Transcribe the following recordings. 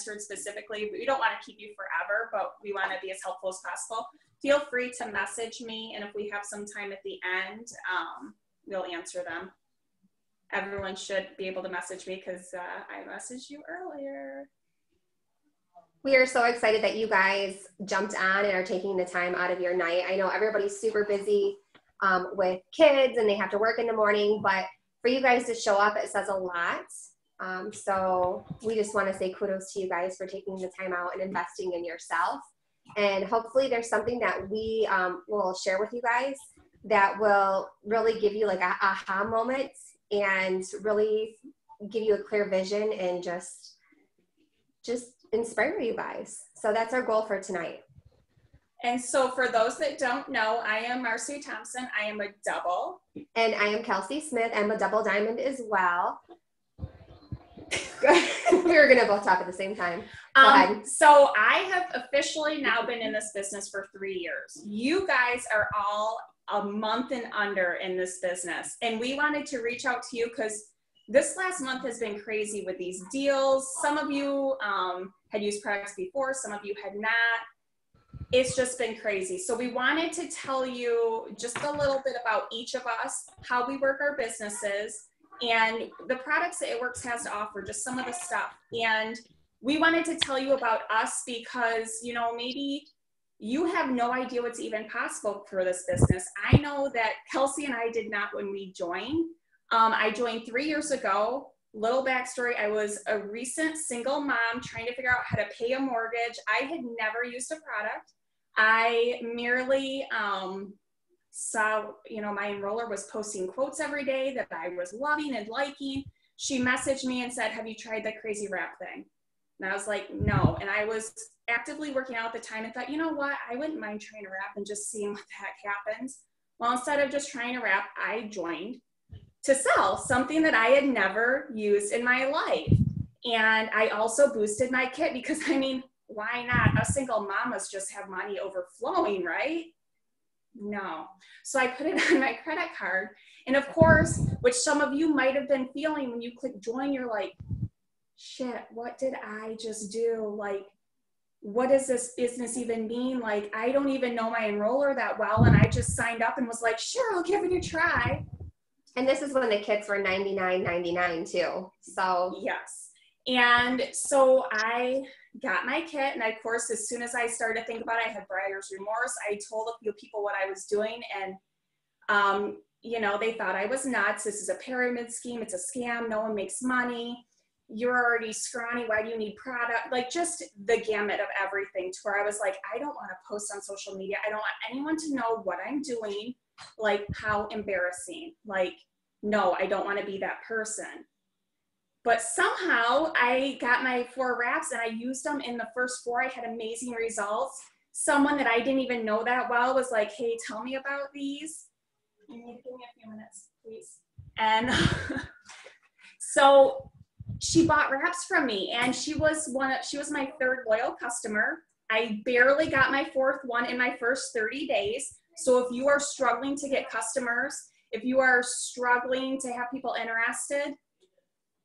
answered specifically. We don't want to keep you forever, but we want to be as helpful as possible. Feel free to message me, and if we have some time at the end, we'll answer them. Everyone should be able to message me because I messaged you earlier. We are so excited that you guys jumped on and are taking the time out of your night. I know everybody's super busy with kids and they have to work in the morning, but for you guys to show up, it says a lot. So we just want to say kudos to you guys for taking the time out and investing in yourself. And hopefully there's something that we will share with you guys that will really give you like a aha moment and really give you a clear vision and just inspire you guys. So that's our goal for tonight. And so for those that don't know, I am Marcy Thompson. I am a double. And I am Kelsey Smith. I'm a double diamond as well. We were going to both talk at the same time. Go ahead. So I have officially now been in this business for 3 years. You guys are all a month and under in this business. And we wanted to reach out to you because this last month has been crazy with these deals. Some of you had used products before, some of you had not. It's just been crazy. So we wanted to tell you just a little bit about each of us, how we work our businesses, and the products that It Works has to offer, just some of the stuff. And we wanted to tell you about us because, you know, maybe you have no idea what's even possible for this business. I know that Kelsey and I did not when we joined. I joined 3 years ago. Little backstory, I was a recent single mom trying to figure out how to pay a mortgage. I had never used a product. I merely saw, you know, my enroller was posting quotes every day that I was loving and liking. She messaged me and said, have you tried the crazy wrap thing? And I was like, no. And I was actively working out at the time and thought, you know what, I wouldn't mind trying to wrap and just seeing what the heck happens. Well, instead of just trying to wrap, I joined to sell something that I had never used in my life. And I also boosted my kit because, I mean, why not? Us single mamas just have money overflowing, right? No. So I put it on my credit card. And of course, which some of you might have been feeling when you click join, you're like, shit, what did I just do? Like, what does this business even mean? Like, I don't even know my enroller that well. And I just signed up and was like, sure, I'll give it a try. And this is when the kits were $99.99 too. So yes. And so I got my kit, and of course, as soon as I started to think about it, I had buyer's remorse. I told a few people what I was doing, and you know, they thought I was nuts. This is a pyramid scheme. It's a scam. No one makes money. You're already scrawny. Why do you need product? Like, just the gamut of everything, to where I was like, I don't want to post on social media. I don't want anyone to know what I'm doing. Like, how embarrassing. Like, no, I don't want to be that person. But somehow I got my 4 wraps and I used them in the first 4. I had amazing results. Someone that I didn't even know that well was like, hey, tell me about these. You need to give me a few minutes, please. And so she bought wraps from me, and she was my 3rd loyal customer. I barely got my 4th one in my first 30 days. So if you are struggling to get customers, if you are struggling to have people interested,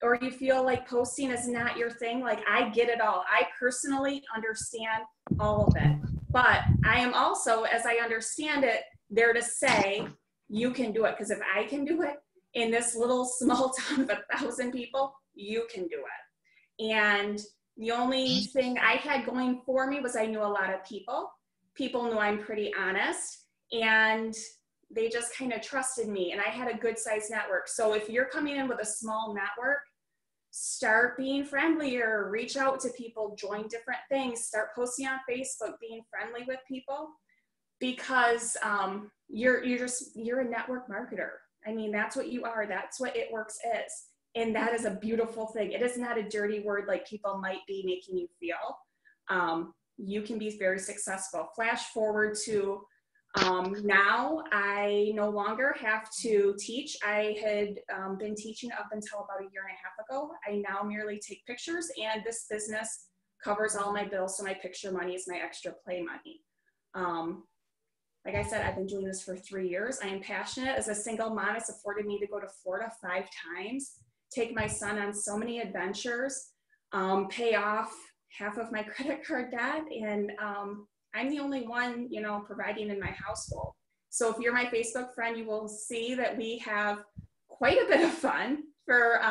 or you feel like posting is not your thing, like, I get it all. I personally understand all of it. But I am also, as I understand it, there to say, you can do it. Because if I can do it in this little small town of 1,000 people, you can do it. And the only thing I had going for me was I knew a lot of people. People knew I'm pretty honest, and they just kind of trusted me, and I had a good sized network. So if you're coming in with a small network, start being friendlier, reach out to people, join different things, start posting on Facebook, being friendly with people, because you're a network marketer. I mean, that's what you are. That's what It Works is. And that is a beautiful thing. It is not a dirty word like people might be making you feel. You can be very successful. Flash forward to now, I no longer have to teach. I had been teaching up until about a 1.5 years ago. I now merely take pictures, and this business covers all my bills, so my picture money is my extra play money. Like I said, I've been doing this for 3 years. I am passionate. As a single mom, it's afforded me to go to Florida 5 times, take my son on so many adventures, pay off half of my credit card debt, and I'm the only one, you know, providing in my household. So if you're my Facebook friend, you will see that we have quite a bit of fun for,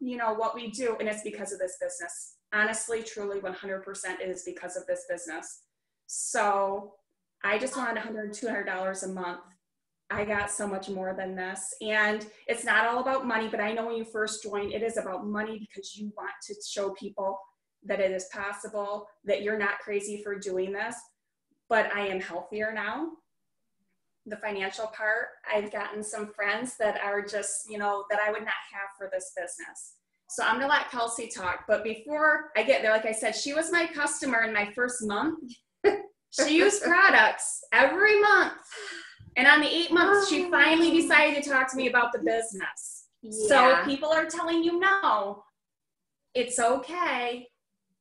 you know, what we do. And it's because of this business. Honestly, truly, 100% it is because of this business. So I just wanted $100, $200 a month. I got so much more than this. And it's not all about money, but I know when you first join, it is about money because you want to show people that it is possible, that you're not crazy for doing this. But I am healthier now. The financial part, I've gotten some friends that are just, you know, that I would not have for this business. So I'm gonna let Kelsey talk, but before I get there, like I said, she was my customer in my first month. She used products every month. And on the 8 months, she finally decided to talk to me about the business. Yeah. So people are telling you no, it's okay.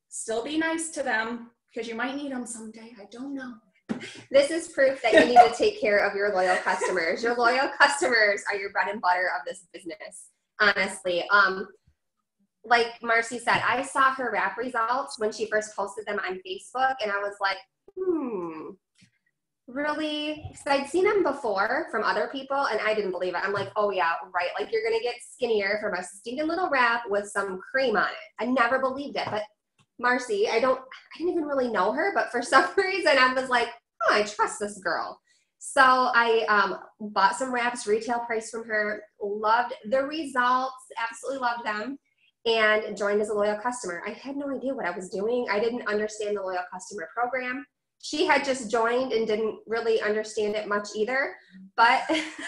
Still be nice to them because you might need them someday. I don't know. This is proof that you need to take care of your loyal customers. Your loyal customers are your bread and butter of this business, honestly. Like Marcy said, I saw her wrap results when she first posted them on Facebook, and I was like, really? Because I'd seen them before from other people, and I didn't believe it. I'm like, oh yeah, right. Like you're going to get skinnier from a stinking little wrap with some cream on it. I never believed it. But Marcy, I didn't even really know her, but for some reason I was like, oh, I trust this girl. So I bought some wraps, retail price from her, loved the results, absolutely loved them, and joined as a loyal customer. I had no idea what I was doing. I didn't understand the loyal customer program. She had just joined and didn't really understand it much either, but.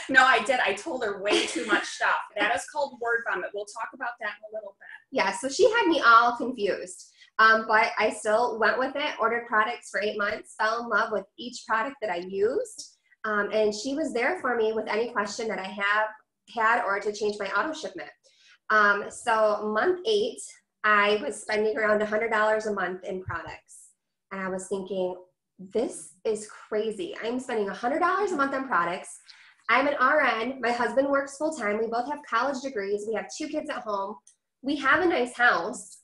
No, I did. I told her way too much stuff. That is called word vomit. We'll talk about that in a little bit. Yeah, so she had me all confused. But I still went with it, ordered products for 8 months, fell in love with each product that I used. And she was there for me with any question that I had or to change my auto shipment. So month 8, I was spending around $100 a month in products. And I was thinking, this is crazy. I'm spending $100 a month on products. I'm an RN. My husband works full time. We both have college degrees. We have 2 kids at home. We have a nice house.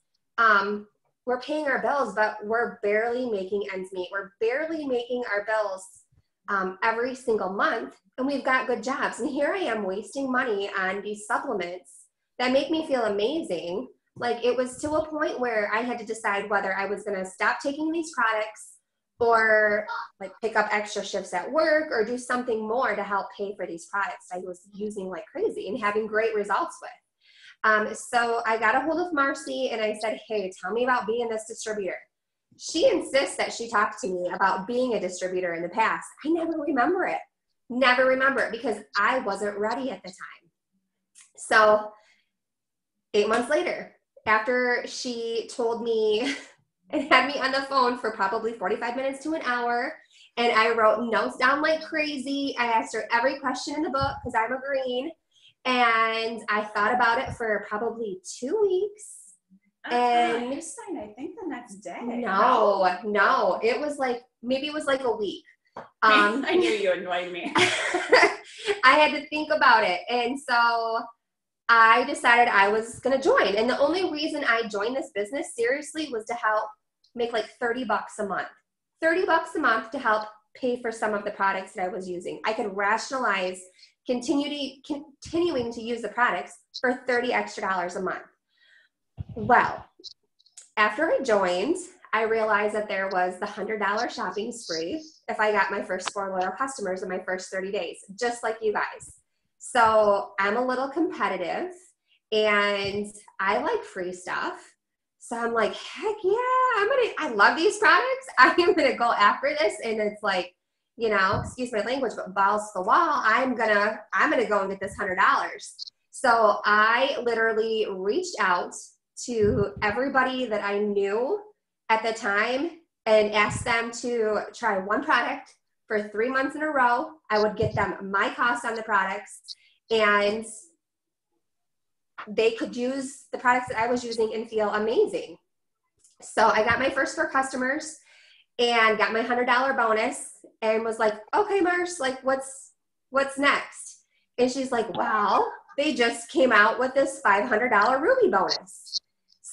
We're paying our bills, but we're barely making ends meet. We're barely making our bills every single month, and we've got good jobs. And here I am wasting money on these supplements that make me feel amazing. Like it was to a point where I had to decide whether I was going to stop taking these products or like pick up extra shifts at work or do something more to help pay for these products I was using like crazy and having great results with. So I got a hold of Marcy and I said, hey, tell me about being this distributor. She insists that she talked to me about being a distributor in the past. I never remember it because I wasn't ready at the time. So 8 months later, after she told me and had me on the phone for probably 45 minutes to an hour, and I wrote notes down like crazy. I asked her every question in the book because I'm a green. And I thought about it for probably 2 weeks. And you signed, I think, the next day. No. It was like, maybe it was like a week. I knew you annoyed me. I had to think about it. And so I decided I was going to join. And the only reason I joined this business seriously was to help make like $30 a month. $30 a month to help pay for some of the products that I was using. I could rationalize continuing to use the products for $30 extra a month. Well, after I joined, I realized that there was the $100 shopping spree if I got my first 4 loyal customers in my first 30 days, just like you guys. So I'm a little competitive and I like free stuff. So I'm like, heck yeah, I love these products. I'm gonna go after this. And it's like, you know, excuse my language, but balls to the wall, I'm gonna go and get this $100. So I literally reached out to everybody that I knew at the time and asked them to try one product for 3 months in a row. I would get them my cost on the products and they could use the products that I was using and feel amazing. So I got my first 4 customers and got my $100 bonus and was like, okay, Mars, like what's next? And she's like, well, they just came out with this $500 Ruby bonus.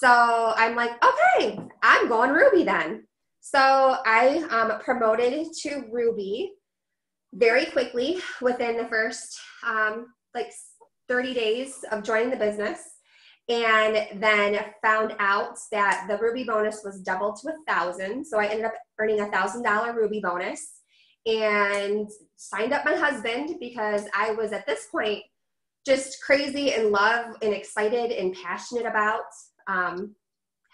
So I'm like, okay, I'm going Ruby then. So I promoted to Ruby very quickly within the first like 30 days of joining the business, and then found out that the Ruby bonus was doubled to 1,000. So I ended up earning $1,000 Ruby bonus and signed up my husband because I was at this point just crazy in love and excited and passionate about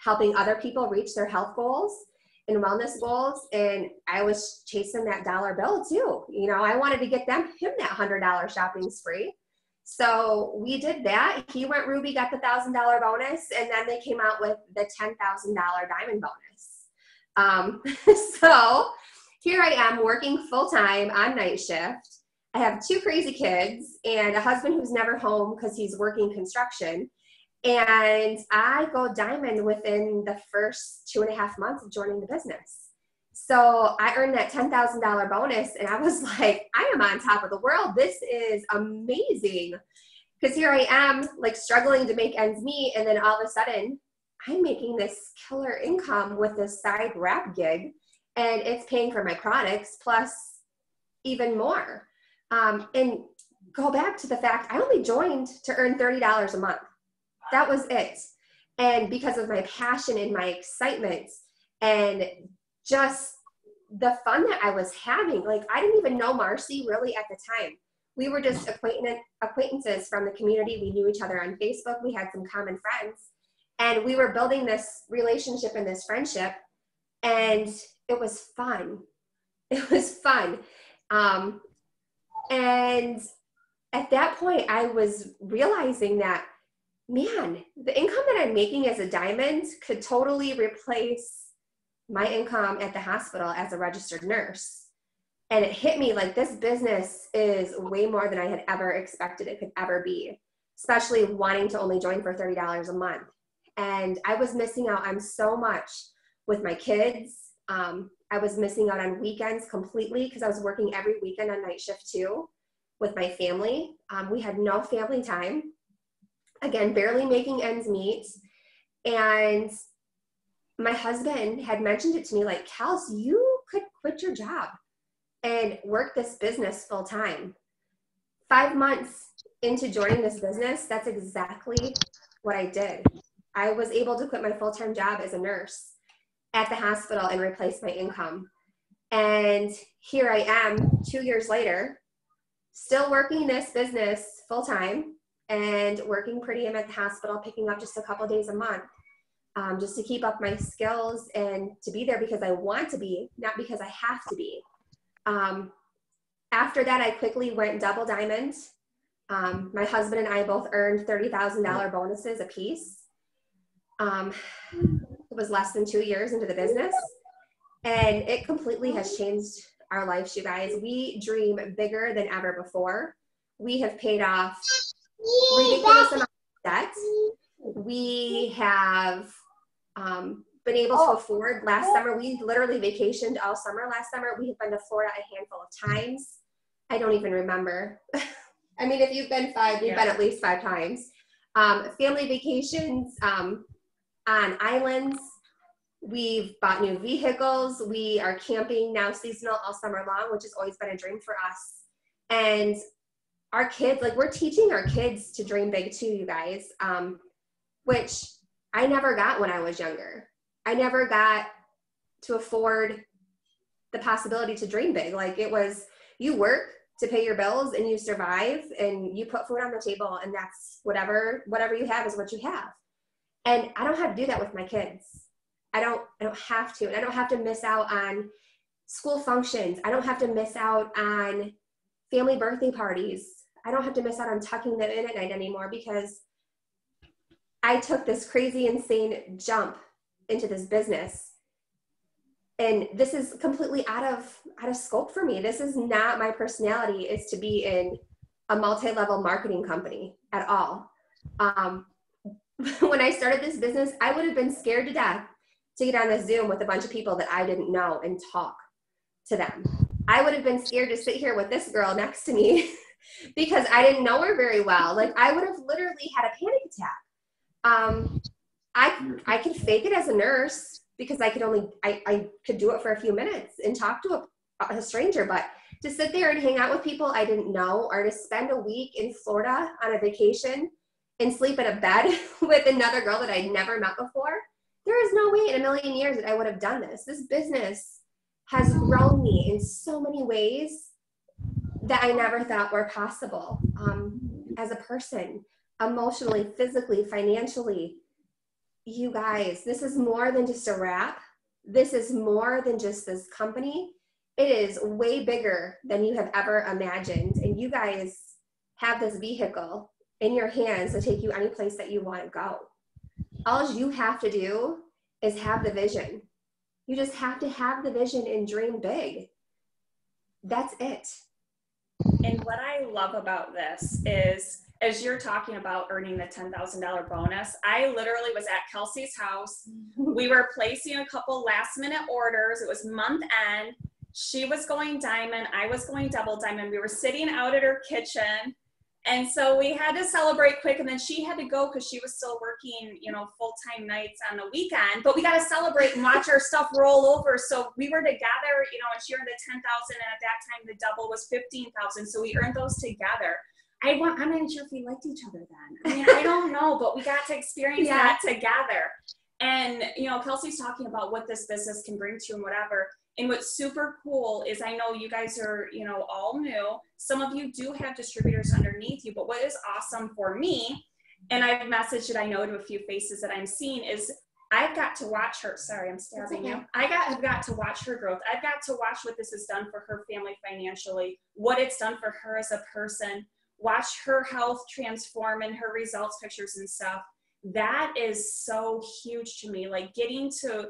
helping other people reach their health goals and wellness goals. And I was chasing that dollar bill too. You know, I wanted to get him that $100 shopping spree. So we did that. He went Ruby, got the $1,000 bonus, and then they came out with the $10,000 diamond bonus. So here I am working full-time on night shift. I have 2 crazy kids and a husband who's never home because he's working construction. And I go diamond within the first 2.5 months of joining the business. So I earned that $10,000 bonus and I was like, I am on top of the world. This is amazing. Because here I am like struggling to make ends meet. And then all of a sudden I'm making this killer income with this side wrap gig, and it's paying for my products plus even more. And go back to the fact I only joined to earn $30 a month. That was it. And because of my passion and my excitement and just the fun that I was having, like I didn't even know Marcy really at the time. We were just acquaintances from the community. We knew each other on Facebook. We had some common friends, and we were building this relationship and this friendship, and it was fun. It was fun. And at that point, I was realizing that, man, the income that I'm making as a diamond could totally replace my income at the hospital as a registered nurse. And it hit me like this business is way more than I had ever expected it could ever be, especially wanting to only join for $30 a month. And I was missing out on so much with my kids. I was missing out on weekends completely because I was working every weekend on night shift too with my family. We had no family time. Again, barely making ends meet. And my husband had mentioned it to me like, Kels, you could quit your job and work this business full time. 5 months into joining this business, that's exactly what I did. I was able to quit my full-time job as a nurse at the hospital and replace my income. And here I am 2 years later, still working this business full-time and working per diem at the hospital, picking up just a couple days a month, just to keep up my skills and to be there because I want to be, not because I have to be. After that, I quickly went double diamond. My husband and I both earned $30,000 bonuses apiece. It was less than 2 years into the business, and it completely has changed our lives, you guys. We dream bigger than ever before. We have paid off ridiculous amount of debt. We have been able to afford. Last summer, we literally vacationed all summer last summer. We have been to Florida a handful of times. I don't even remember. I mean, if you've been 5, we've been at least 5 times. Family vacations on islands. We've bought new vehicles. We are camping now seasonal all summer long, which has always been a dream for us. And our kids, like we're teaching our kids to dream big too, you guys, which I never got when I was younger. I never got to afford the possibility to dream big. Like it was, you work to pay your bills and you survive and you put food on the table, and that's whatever you have is what you have. And I don't have to do that with my kids. I don't have to. And I don't have to miss out on school functions. I don't have to miss out on family birthday parties. I don't have to miss out on tucking them in at night anymore because I took this crazy, insane jump into this business. And this is completely out of scope for me. This is not my personality, is to be in a multi-level marketing company at all. When I started this business, I would have been scared to death to get on a Zoom with a bunch of people that I didn't know and talk to them. I would have been scared to sit here with this girl next to me because I didn't know her very well. Like I would have literally had a panic attack. I could fake it as a nurse because I could do it for a few minutes and talk to a stranger, but to sit there and hang out with people I didn't know, or to spend a week in Florida on a vacation and sleep in a bed with another girl that I'd never met before, there is no way in a million years that I would have done this. This business has grown me in so many ways that I never thought were possible, as a person, emotionally, physically, financially. You guys, this is more than just a wrap. This is more than just this company. It is way bigger than you have ever imagined. And you guys have this vehicle in your hands to take you any place that you want to go. All you have to do is have the vision. You just have to have the vision and dream big. That's it. And what I love about this is, as you're talking about earning the $10,000 bonus, I literally was at Kelsey's house. We were placing a couple last minute orders. It was month end. She was going diamond. I was going double diamond. We were sitting out at her kitchen. And so we had to celebrate quick, and then she had to go because she was still working, you know, full-time nights on the weekend. But we got to celebrate and watch our stuff roll over. So we were together, you know, and she earned the $10,000, and at that time the double was $15,000. So we earned those together. I'm not even sure if we liked each other then. I mean, I don't know, but we got to experience that together. And, you know, Kelsey's talking about what this business can bring to you and whatever. And what's super cool is, I know you guys are, you know, all new. Some of you do have distributors underneath you, but what is awesome for me, and I've messaged it, I know, to a few faces that I'm seeing, is I've got to watch her. Sorry, I'm stabbing you. I've got to watch her growth. I've got to watch what this has done for her family financially, what it's done for her as a person, watch her health transform and her results pictures and stuff. That is so huge to me, like getting to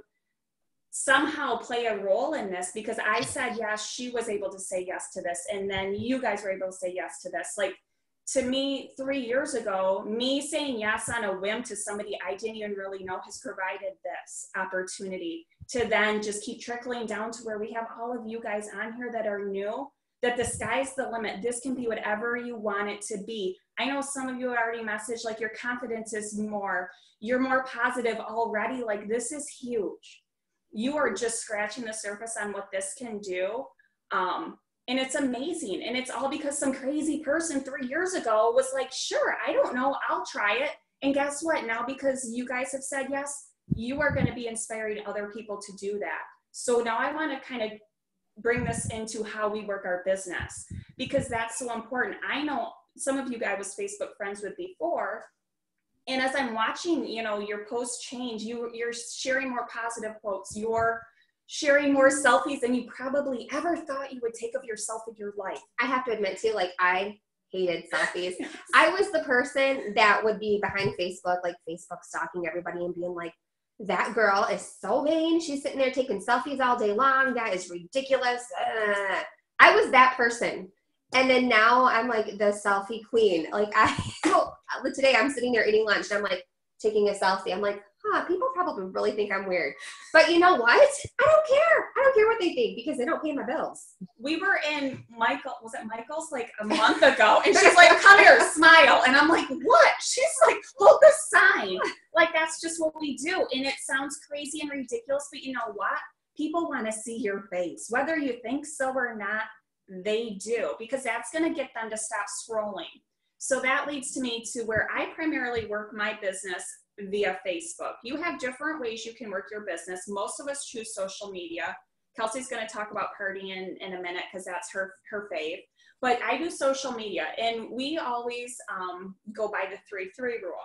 somehow play a role in this, because I said yes, she was able to say yes to this, and then you guys were able to say yes to this. Like, to me, 3 years ago, me saying yes on a whim to somebody I didn't even really know has provided this opportunity to then just keep trickling down to where we have all of you guys on here that are new, that the sky's the limit. This can be whatever you want it to be. I know some of you already messaged, like, your confidence is more, you're more positive already. Like, this is huge. You are just scratching the surface on what this can do. And it's amazing. And it's all because some crazy person 3 years ago was like, sure, I don't know, I'll try it. And guess what? Now, because you guys have said yes, you are going to be inspiring other people to do that. So now I want to kind of bring this into how we work our business, because that's so important. I know some of you guys was Facebook friends with before. And as I'm watching, you know, your posts change, you're sharing more positive quotes, you're sharing more selfies than you probably ever thought you would take of yourself in your life. I have to admit too, like, I hated selfies. I was the person that would be behind Facebook, like Facebook stalking everybody and being like, that girl is so vain. She's sitting there taking selfies all day long. That is ridiculous. I was that person. And then now I'm like the selfie queen. Like, today I'm sitting there eating lunch and I'm like taking a selfie. I'm like, people probably really think I'm weird. But you know what? I don't care. I don't care what they think, because they don't pay my bills. We were in Michael's like a month ago, and she's like, come here, smile. And I'm like, what? She's like, hold the sign. Like, that's just what we do. And it sounds crazy and ridiculous, but you know what? People want to see your face. Whether you think so or not, they do, because that's going to get them to stop scrolling. So that leads to me to where I primarily work my business via Facebook. You have different ways you can work your business. Most of us choose social media. Kelsey's going to talk about partying in a minute, because that's her fave. But I do social media, and we always go by the 3-3 rule.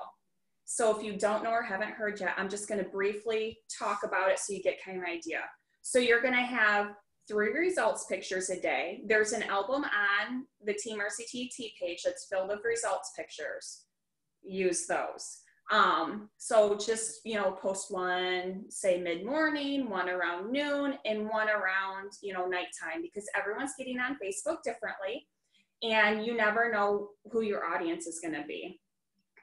So if you don't know or haven't heard yet, I'm just going to briefly talk about it so you get kind of an idea. So you're going to have 3 results pictures a day. There's an album on the Team RCTT page that's filled with results pictures. Use those. So just, you know, post one, say mid-morning, one around noon, and one around, you know, nighttime, because everyone's getting on Facebook differently, and you never know who your audience is going to be.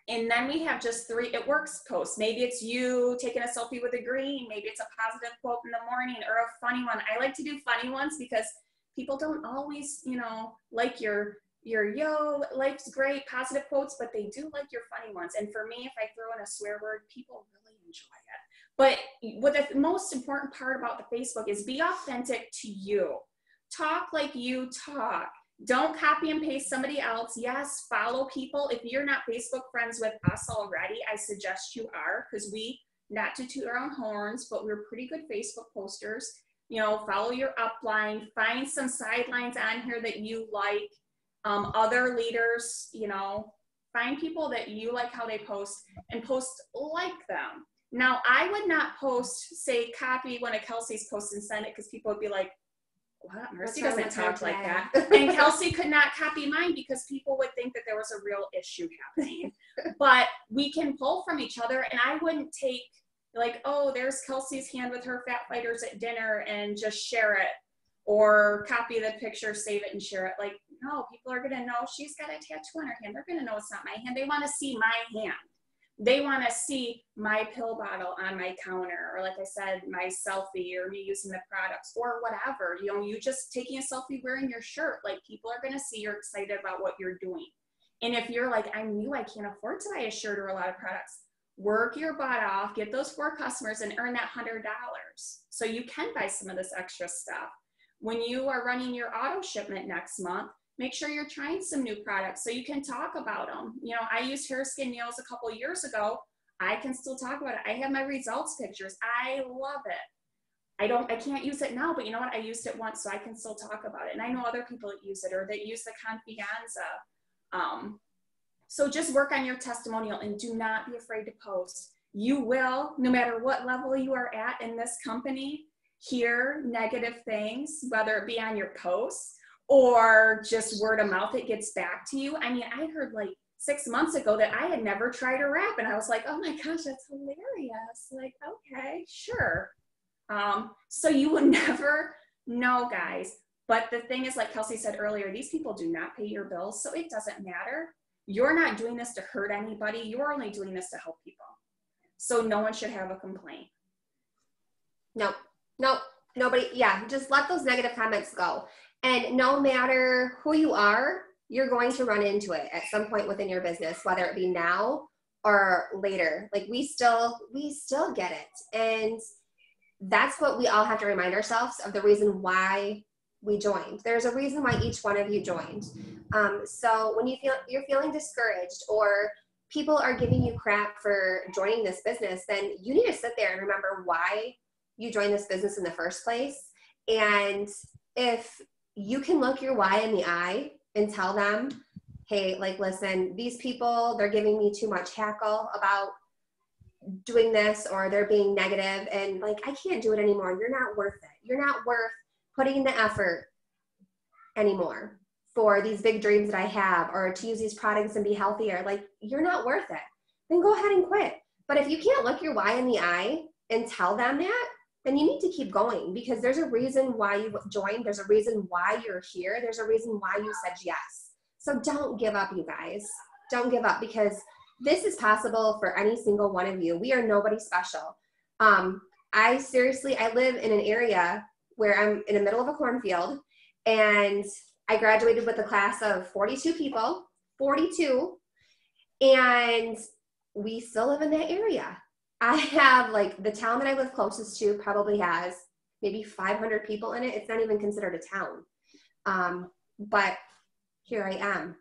And then we have just 3 it works posts. Maybe it's you taking a selfie with a green. Maybe it's a positive quote in the morning, or a funny one. I like to do funny ones because people don't always, you know, like your yo, life's great, positive quotes, but they do like your funny ones. And for me, if I throw in a swear word, people really enjoy it. But what the most important part about the Facebook is be authentic to you. Talk like you talk. Don't copy and paste somebody else. Yes, follow people. If you're not Facebook friends with us already, I suggest you are, because we, not to toot our own horns, but we're pretty good Facebook posters. You know, follow your upline, find some sidelines on here that you like, other leaders, you know, find people that you like how they post and post like them. Now, I would not post, say, copy one of Kelsey's posts and send it, because people would be like, what? Marcy doesn't talk like that. And Kelsey could not copy mine because people would think that there was a real issue happening. But we can pull from each other, and I wouldn't take like, oh, there's Kelsey's hand with her fat fighters at dinner and just share it, or copy the picture, save it, and share it. Like, no, people are going to know she's got a tattoo on her hand. They're going to know it's not my hand. They want to see my hand. They want to see my pill bottle on my counter, or like I said, my selfie, or me using the products, or whatever. You know, you just taking a selfie wearing your shirt. Like, people are going to see you're excited about what you're doing. And if you're like, I knew I can't afford to buy a shirt or a lot of products, work your butt off, get those 4 customers, and earn that $100 so you can buy some of this extra stuff. When you are running your auto shipment next month, make sure you're trying some new products so you can talk about them. You know, I used Hair Skin Nails a couple of years ago. I can still talk about it. I have my results pictures. I love it. I can't use it now, but you know what? I used it once, so I can still talk about it. And I know other people that use it, or that use the Confianza. So just work on your testimonial, and do not be afraid to post. You will, no matter what level you are at in this company, hear negative things, whether it be on your posts or just word of mouth, it gets back to you. I mean, I heard like 6 months ago that I had never tried a wrap, and I was like, oh my gosh, that's hilarious. Like, okay, sure. So you will never know, guys. But the thing is, like Kelsey said earlier, these people do not pay your bills, so it doesn't matter. You're not doing this to hurt anybody. You're only doing this to help people. So no one should have a complaint. No, nobody. Yeah, just let those negative comments go. And no matter who you are, you're going to run into it at some point within your business, whether it be now or later. Like, we still get it. And that's what we all have to remind ourselves of, the reason why we joined. There's a reason why each one of you joined. So when you're feeling discouraged, or people are giving you crap for joining this business, then you need to sit there and remember why you joined this business in the first place. And if you can look your why in the eye and tell them, hey, like, listen, these people, they're giving me too much hackle about doing this, or they're being negative, and like, I can't do it anymore. You're not worth it. You're not worth putting in the effort anymore for these big dreams that I have, or to use these products and be healthier. Like, you're not worth it. Then go ahead and quit. But if you can't look your why in the eye and tell them that, then you need to keep going, because there's a reason why you joined. There's a reason why you're here. There's a reason why you said yes. So don't give up, you guys. Don't give up, because this is possible for any single one of you. We are nobody special. I live in an area where I'm in the middle of a cornfield, and I graduated with a class of 42 people, 42, and we still live in that area. I have, like, the town that I live closest to probably has maybe 500 people in it. It's not even considered a town. But here I am.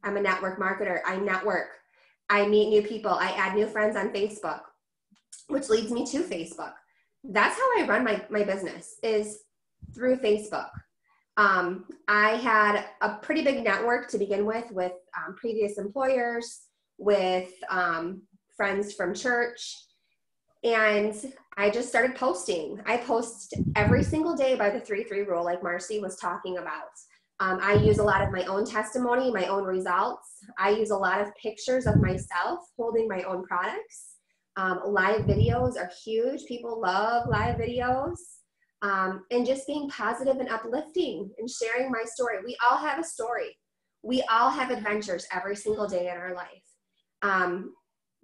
I'm a network marketer. I network. I meet new people. I add new friends on Facebook, which leads me to Facebook. That's how I run my business, is through Facebook. I had a pretty big network to begin with previous employers, with friends from church, and I just started posting. I post every single day by the 3-3 rule, like Marcy was talking about. I use a lot of my own testimony, my own results. I use a lot of pictures of myself holding my own products. Live videos are huge. People love live videos. And just being positive and uplifting and sharing my story. We all have a story. We all have adventures every single day in our life.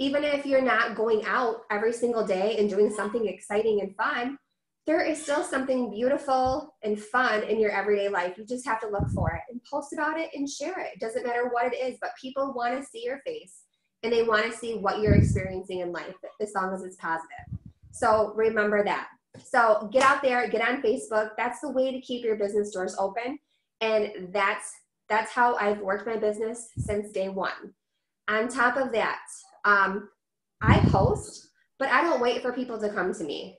Even if you're not going out every single day and doing something exciting and fun, there is still something beautiful and fun in your everyday life. You just have to look for it and post about it and share it. It doesn't matter what it is, but people want to see your face and they want to see what you're experiencing in life, as long as it's positive. So remember that. So get out there, get on Facebook. That's the way to keep your business doors open. And that's how I've worked my business since day one. On top of that, I post, but I don't wait for people to come to me.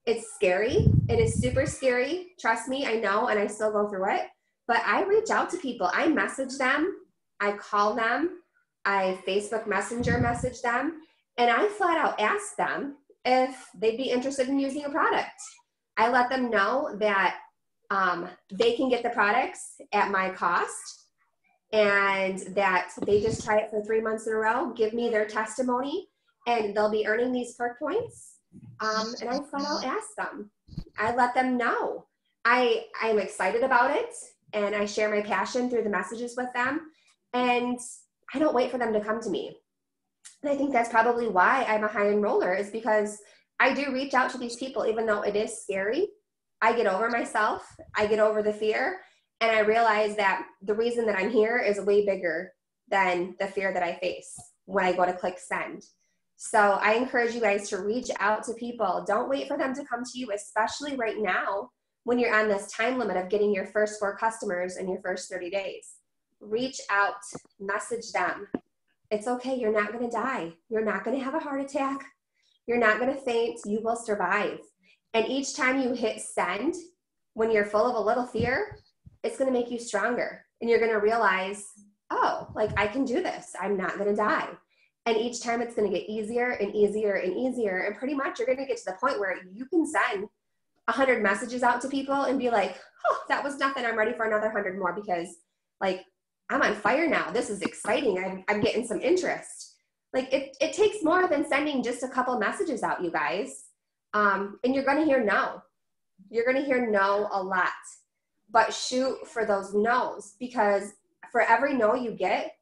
It's scary. It is super scary. Trust me, I know, and I still go through it. But I reach out to people. I message them. I call them. I Facebook Messenger message them. And I flat out ask them if they'd be interested in using a product. I let them know that they can get the products at my cost, and that they just try it for 3 months in a row, give me their testimony, and they'll be earning these perk points. And I flat out ask them. I let them know. I'm excited about it, and I share my passion through the messages with them, and I don't wait for them to come to me. And I think that's probably why I'm a high enroller, is because I do reach out to these people, even though it is scary. I get over myself, I get over the fear, and I realize that the reason that I'm here is way bigger than the fear that I face when I go to click send. So I encourage you guys to reach out to people. Don't wait for them to come to you, especially right now when you're on this time limit of getting your first 4 customers in your first 30 days. Reach out, message them. It's okay, you're not gonna die. You're not gonna have a heart attack. You're not gonna faint, you will survive. And each time you hit send, when you're full of a little fear, it's gonna make you stronger. And you're gonna realize, oh, like I can do this. I'm not gonna die. And each time it's gonna get easier and easier and easier. And pretty much you're gonna get to the point where you can send 100 messages out to people and be like, oh, that was nothing. I'm ready for another 100 more, because like I'm on fire now. This is exciting. I'm getting some interest. Like it takes more than sending just a couple messages out, you guys. And you're going to hear no. You're going to hear no a lot, but shoot for those no's, because for every no you get,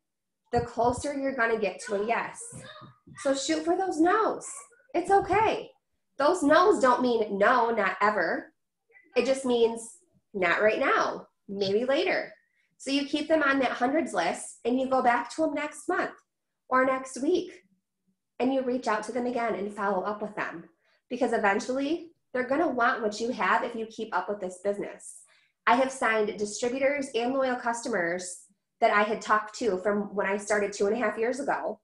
the closer you're going to get to a yes. So shoot for those no's. It's okay. Those no's don't mean no, not ever. It just means not right now, maybe later. So you keep them on that hundreds list, and you go back to them next month or next week, and you reach out to them again and follow up with them, because eventually they're going to want what you have if you keep up with this business. I have signed distributors and loyal customers that I had talked to from when I started 2.5 years ago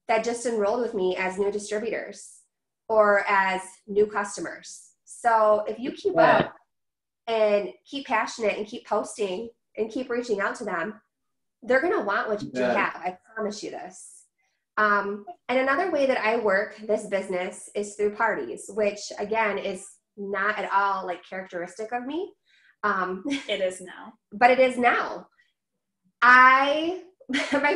that just enrolled with me as new distributors or as new customers. So if you keep up and keep passionate and keep posting and keep reaching out to them, they're going to want what you have. I promise you this. And another way that I work this business is through parties, which again is not at all like characteristic of me. It is now. But it is now. My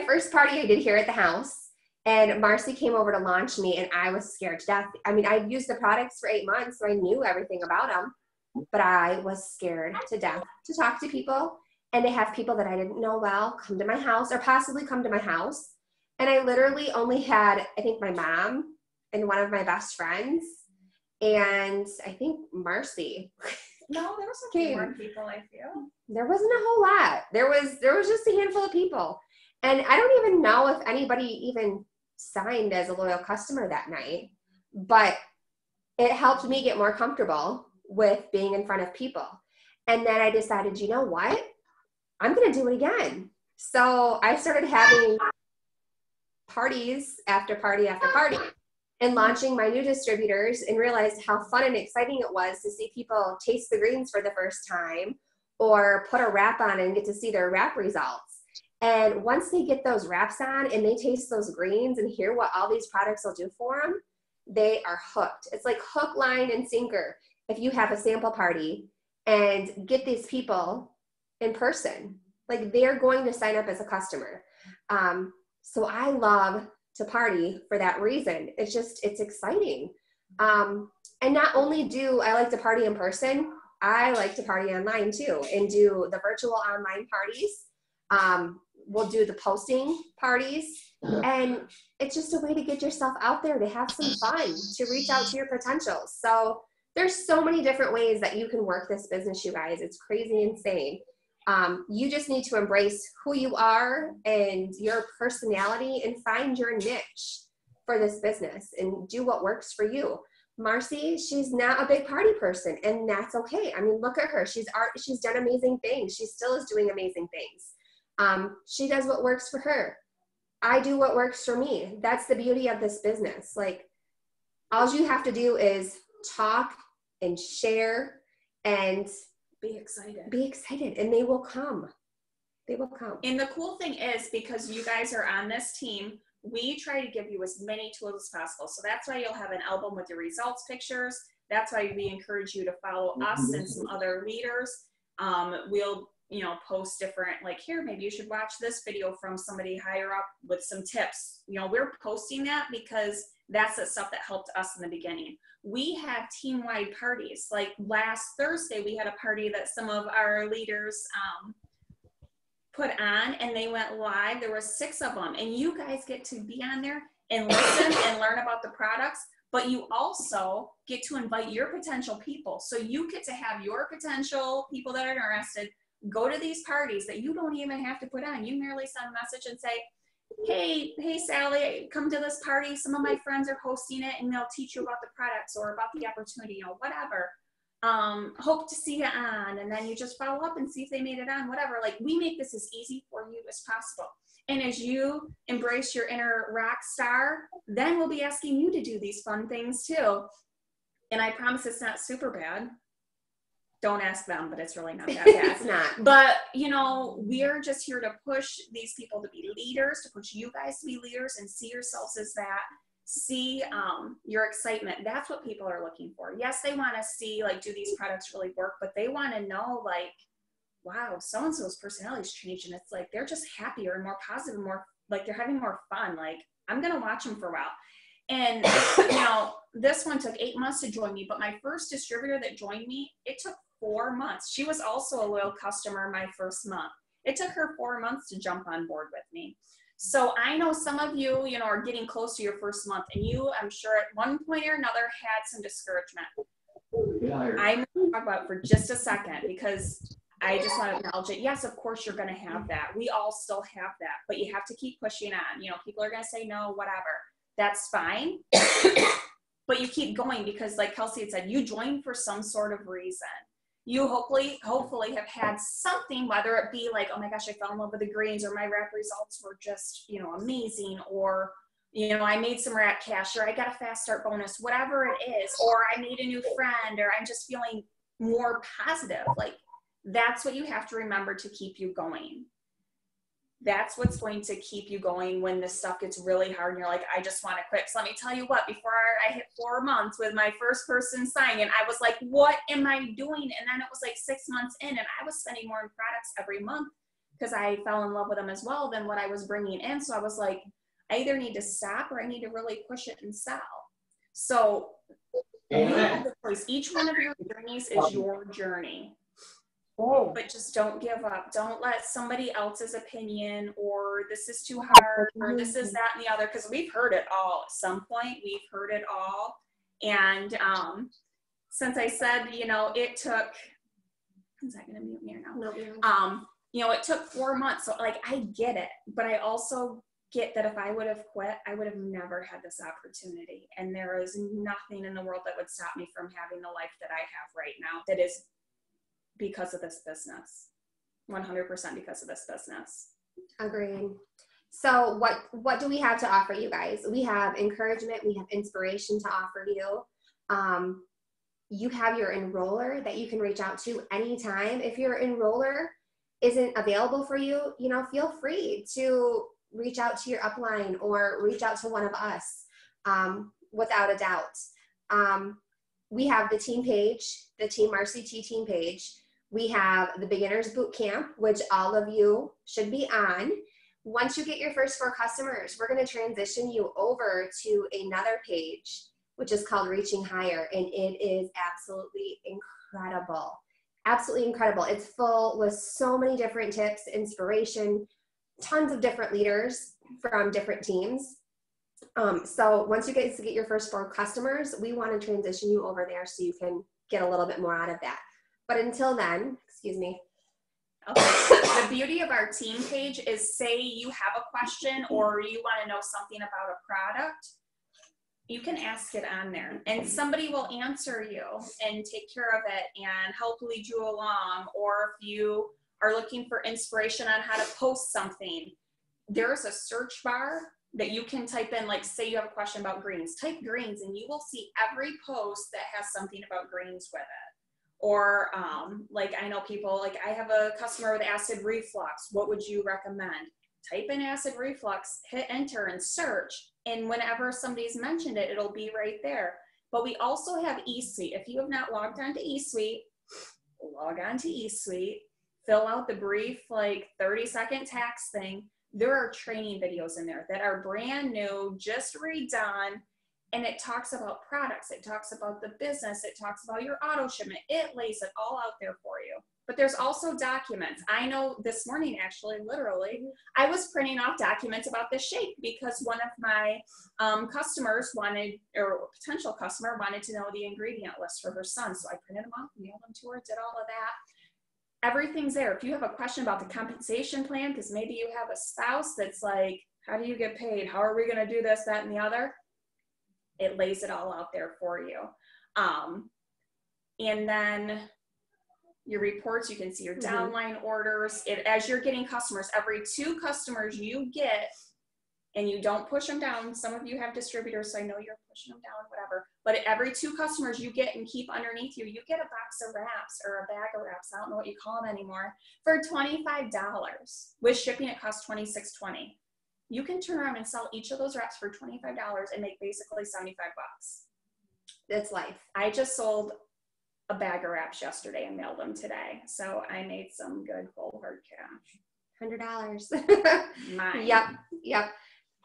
first party I did here at the house, and Marcy came over to launch me, and I was scared to death. I mean, I'd used the products for 8 months, so I knew everything about them, but I was scared to death to talk to people and to have people that I didn't know well come to my house or possibly come to my house. And I literally only had, I think, my mom and one of my best friends, and I think Marcy. No, there was a few more people, I feel. There wasn't a whole lot. There was just a handful of people. And I don't even know if anybody even signed as a loyal customer that night, but it helped me get more comfortable with being in front of people. And then I decided, you know what? I'm going to do it again. So I started having parties after party after party and launching my new distributors, and realized how fun and exciting it was to see people taste the greens for the first time or put a wrap on and get to see their wrap results. And once they get those wraps on and they taste those greens and hear what all these products will do for them, they are hooked. It's like hook, line, and sinker. If you have a sample party and get these people in person, like they're going to sign up as a customer. So I love to party for that reason. It's exciting. And not only do I like to party in person, I like to party online too and do the virtual online parties. We'll do the posting parties, and it's just a way to get yourself out there, to have some fun, to reach out to your potentials. So there's so many different ways that you can work this business, you guys. It's crazy insane. You just need to embrace who you are and your personality and find your niche for this business and do what works for you. Marcy, she's not a big party person, and that's okay. I mean, look at her. She's done amazing things. She still is doing amazing things. She does what works for her. I do what works for me. That's the beauty of this business. Like, all you have to do is talk and share and be excited. Be excited, and they will come. They will come. And the cool thing is, because you guys are on this team, we try to give you as many tools as possible. So that's why you'll have an album with your results pictures. That's why we encourage you to follow us and some other leaders. We'll, post different, like, here, maybe you should watch this video from somebody higher up with some tips. We're posting that because that's the stuff that helped us in the beginning. We have team-wide parties. Like last Thursday, we had a party that some of our leaders put on, and they went live. There were 6 of them, and you guys get to be on there and listen and learn about the products, but you also get to invite your potential people. So you get to have your potential people that are interested go to these parties that you don't even have to put on. You merely send a message and say, hey Sally, come to this party. Some of my friends are hosting it, and they'll teach you about the products or about the opportunity, whatever. Hope to see you on. And then you just follow up and see if they made it on, whatever. Like, we make this as easy for you as possible. And as you embrace your inner rock star, then we'll be asking you to do these fun things too. And I promise it's not super bad. Don't ask them, but it's really not that bad. It's not. But, we're just here to push these people to be leaders, to push you guys to be leaders and see yourselves as that. See your excitement. That's what people are looking for. Yes, they want to see, like, do these products really work, but they want to know, like, wow, so-and-so's personality's changed, and it's like they're just happier and more positive and more, like, they're having more fun. Like, I'm going to watch them for a while. And, this one took 8 months to join me, but my first distributor that joined me, it took 4 months. She was also a loyal customer my first month. It took her 4 months to jump on board with me. So I know some of you, are getting close to your first month, and you, I'm sure at one point or another, had some discouragement. I'm going to talk about it for just a second, because I just want to acknowledge it. Yes, of course you're going to have that. We all still have that, but you have to keep pushing on. People are going to say no, whatever. That's fine. But you keep going, because like Kelsey had said, you joined for some sort of reason. You hopefully have had something, whether it be like, oh my gosh, I fell in love with the greens, or my rack results were just, amazing, or, I made some rack cash, or I got a fast start bonus, whatever it is, or I made a new friend, or I'm just feeling more positive. Like, that's what you have to remember to keep you going. That's what's going to keep you going when this stuff gets really hard and you're like, I just want to quit. So let me tell you what, before I hit 4 months with my first person signing, I was like, what am I doing? And then it was like 6 months in, and I was spending more on products every month because I fell in love with them as well than what I was bringing in. So I was like, I either need to stop or I need to really push it and sell. So you have the choice. Each one of your journeys is your journey. But just don't give up. Don't let somebody else's opinion, or this is too hard, or this is that and the other, because we've heard it all at some point. We've heard it all. And since I said, it took, is that going to mute me or no? It took 4 months. So like, I get it, but I also get that if I would have quit, I would have never had this opportunity. And there is nothing in the world that would stop me from having the life that I have right now. That is because of this business, 100% because of this business. Agreed. So what do we have to offer you guys? We have encouragement. We have inspiration to offer you. You have your enroller that you can reach out to anytime. If your enroller isn't available for you, feel free to reach out to your upline or reach out to one of us, without a doubt. We have the team page, the Team RCT team page. We have the Beginners Boot Camp, which all of you should be on. Once you get your first 4 customers, we're going to transition you over to another page, which is called Reaching Higher, and it is absolutely incredible. Absolutely incredible. It's full with so many different tips, inspiration, tons of different leaders from different teams. So once you guys get your first 4 customers, we want to transition you over there so you can get a little bit more out of that. But until then, Okay. The beauty of our team page is, say you have a question or you want to know something about a product, you can ask it on there and somebody will answer you and take care of it and help lead you along. Or if you are looking for inspiration on how to post something, there's a search bar that you can type in, like say you have a question about greens, type greens and you will see every post that has something about greens with it. Or like I know people, like I have a customer with acid reflux, what would you recommend? Type in acid reflux, hit enter and search, and whenever somebody's mentioned it, it'll be right there. But we also have eSuite. If you have not logged on to eSuite, log on to eSuite, fill out the brief like 30-second tax thing. There are training videos in there that are brand new, just redone, and it talks about products, it talks about the business, it talks about your auto shipment, it lays it all out there for you. But there's also documents. I know this morning, actually, literally, I was printing off documents about this shake because one of my customers wanted, or potential customer wanted to know the ingredient list for her son. So I printed them off, mailed them to her, did all of that. Everything's there. If you have a question about the compensation plan, because maybe you have a spouse that's like, how do you get paid? How are we going to do this, that, and the other? It lays it all out there for you. And then your reports, you can see your downline orders. As you're getting customers, every 2 customers you get, and you don't push them down. Some of you have distributors, so I know you're pushing them down, whatever. But every 2 customers you get and keep underneath you, you get a box of wraps or a bag of wraps. I don't know what you call them anymore, for $25. With shipping, it costs $26.20. You can turn around and sell each of those wraps for $25 and make basically 75 bucks. That's life. I just sold a bag of wraps yesterday and mailed them today. So I made some good cold hard cash. $100. Mine. Yep.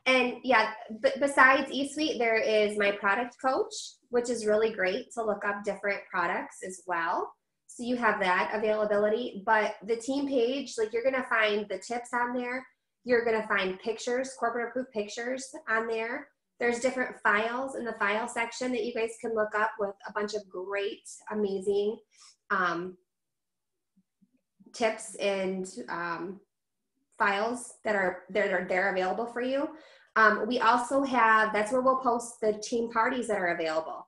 And yeah, besides eSuite, there is my product coach, which is really great to look up different products as well. So you have that availability. But the team page, like you're going to find the tips on there. You're going to find pictures, corporate approved pictures on there. There's different files in the file section that you guys can look up with a bunch of great, amazing tips and files that are there available for you. We also have, that's where we'll post the team parties that are available.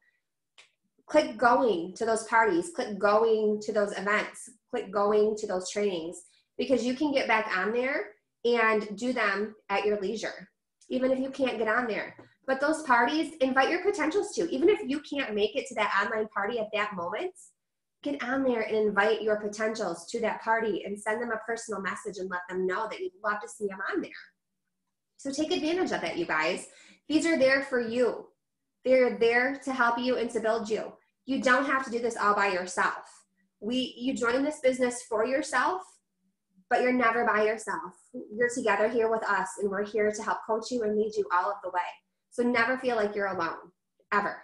Click going to those parties, click going to those events, click going to those trainings, because you can get back on there and do them at your leisure, even if you can't get on there. But those parties, invite your potentials to. Even if you can't make it to that online party at that moment, get on there and invite your potentials to that party and send them a personal message and let them know that you'd love to see them on there. So take advantage of that, you guys. These are there for you. They're there to help you and to build you. You don't have to do this all by yourself. You join this business for yourself, but you're never by yourself. You're together here with us, and we're here to help coach you and lead you all of the way. So never feel like you're alone, ever.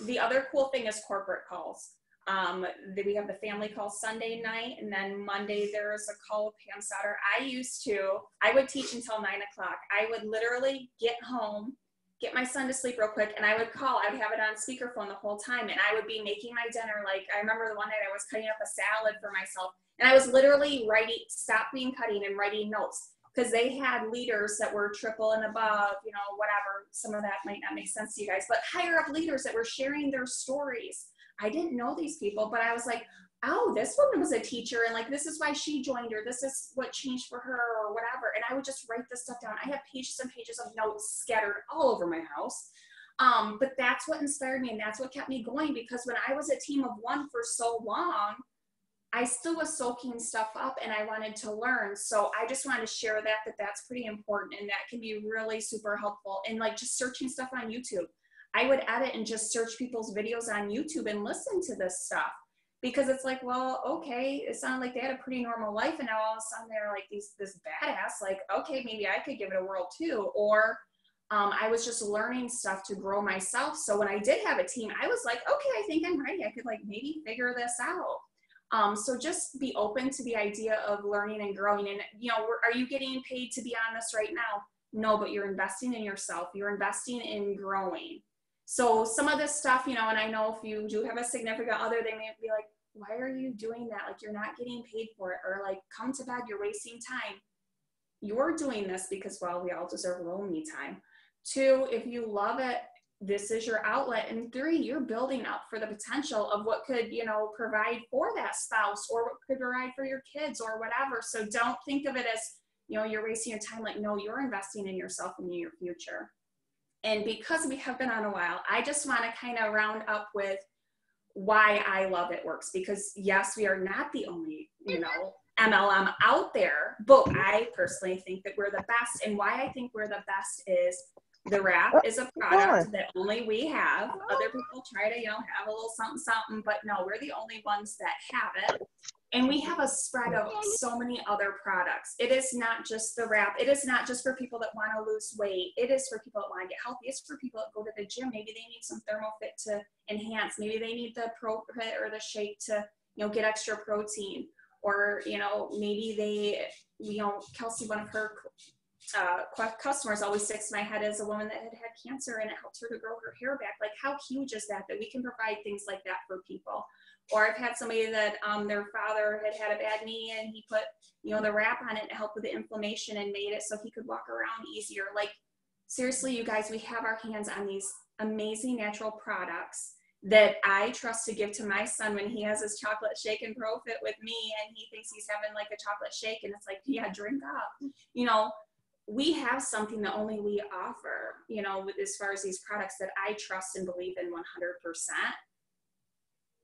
The other cool thing is corporate calls. We have the family call Sunday night, and then Monday there's a call with Pam Sauter. I would teach until 9 o'clock. I would literally get home, get my son to sleep real quick, and I would call. I would have it on speakerphone the whole time, and I would be making my dinner. Like, I remember the one night I was cutting up a salad for myself, and I was literally stopping cutting and writing notes, because they had leaders that were triple and above, whatever. Some of that might not make sense to you guys, but higher up leaders that were sharing their stories. I didn't know these people, but I was like, oh, this woman was a teacher, and like, this is why she joined, or this is what changed for her, or whatever. And I would just write this stuff down. I have pages and pages of notes scattered all over my house. But that's what inspired me, and that's what kept me going, because when I was a team of one for so long, I still was soaking stuff up and I wanted to learn. So I just wanted to share that's pretty important, and that can be really super helpful. And like just searching stuff on YouTube. I would edit and just search people's videos on YouTube and listen to this stuff, because it's like, well, okay, it sounded like they had a pretty normal life, and now all of a sudden they're like this badass, like, okay, maybe I could give it a whirl too. Or I was just learning stuff to grow myself. So when I did have a team, I was like, okay, I think I'm ready. I could like maybe figure this out. So just be open to the idea of learning and growing. And, are you getting paid to be on this right now? No, but you're investing in yourself. You're investing in growing. So some of this stuff, and I know if you do have a significant other, they may be like, why are you doing that? Like, you're not getting paid for it. Or like, come to bed, you're wasting time. You're doing this because, well, we all deserve a little me time. 2, if you love it, this is your outlet. And 3, you're building up for the potential of what could, you know, provide for that spouse, or what could provide for your kids or whatever. So don't think of it as, you know, you're wasting your time. Like, no, you're investing in yourself and in your future. And because we have been on a while, I just want to kind of round up with why I love It Works. Because yes, we are not the only, you know, MLM out there, but I personally think that we're the best. And why I think we're the best is the wrap is a product that only we have. Other people try to, you know, have a little something, something, but no, we're the only ones that have it. And we have a spread of so many other products. It is not just the wrap. It is not just for people that want to lose weight. It is for people that want to get healthy. It's for people that go to the gym. Maybe they need some ThermoFit to enhance. Maybe they need the ProFit or the shake to, you know, get extra protein. Or, you know, maybe they, you know, Kelsey, one of her customers always sticks to my head as a woman that had cancer, and it helped her to grow her hair back. Like, how huge is that we can provide things like that for people? Or I've had somebody that their father had a bad knee, and he put, you know, the wrap on it to help with the inflammation and made it so he could walk around easier. Like, seriously, you guys, we have our hands on these amazing natural products that I trust to give to my son when he has his chocolate shake and ProFit with me, and he thinks he's having like a chocolate shake, and it's like, yeah, drink up. You know, we have something that only we offer, you know, with as far as these products that I trust and believe in 100%.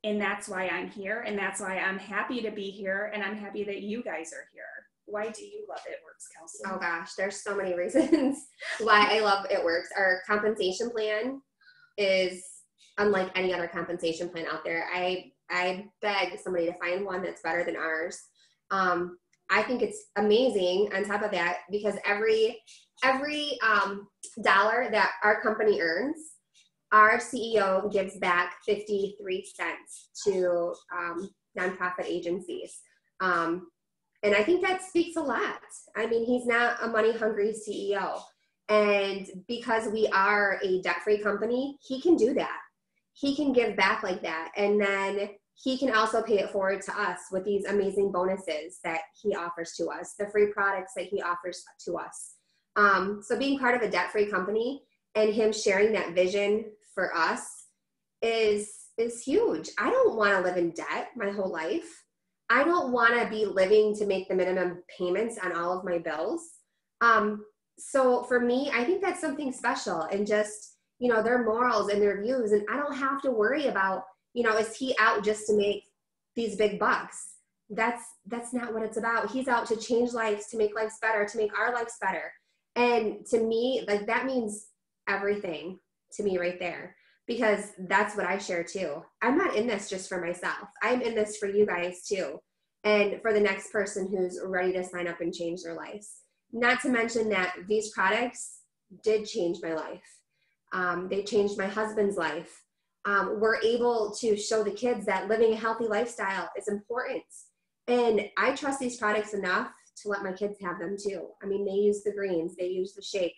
And that's why I'm here. And that's why I'm happy to be here. And I'm happy that you guys are here. Why do you love It Works, Kelsey? Oh gosh, there's so many reasons why I love It Works. Our compensation plan is unlike any other compensation plan out there. I beg somebody to find one that's better than ours. I think it's amazing on top of that, because every dollar that our company earns, our CEO gives back 53 cents to nonprofit agencies. And I think that speaks a lot. I mean, he's not a money hungry CEO. And because we are a debt-free company, he can do that. He can give back like that. And then he can also pay it forward to us with these amazing bonuses that he offers to us, the free products that he offers to us. So being part of a debt-free company and him sharing that vision for us is huge. I don't want to live in debt my whole life. I don't want to be living to make the minimum payments on all of my bills. So for me, I think that's something special, and just, you know, their morals and their views. And I don't have to worry about, you know, is he out just to make these big bucks? That's not what it's about. He's out to change lives, to make lives better, to make our lives better. And to me, like, that means everything to me right there, because that's what I share too. I'm not in this just for myself. I'm in this for you guys too. And for the next person who's ready to sign up and change their lives. Not to mention that these products did change my life. They changed my husband's life. We're able to show the kids that living a healthy lifestyle is important. And I trust these products enough to let my kids have them too. I mean, they use the greens, they use the shake.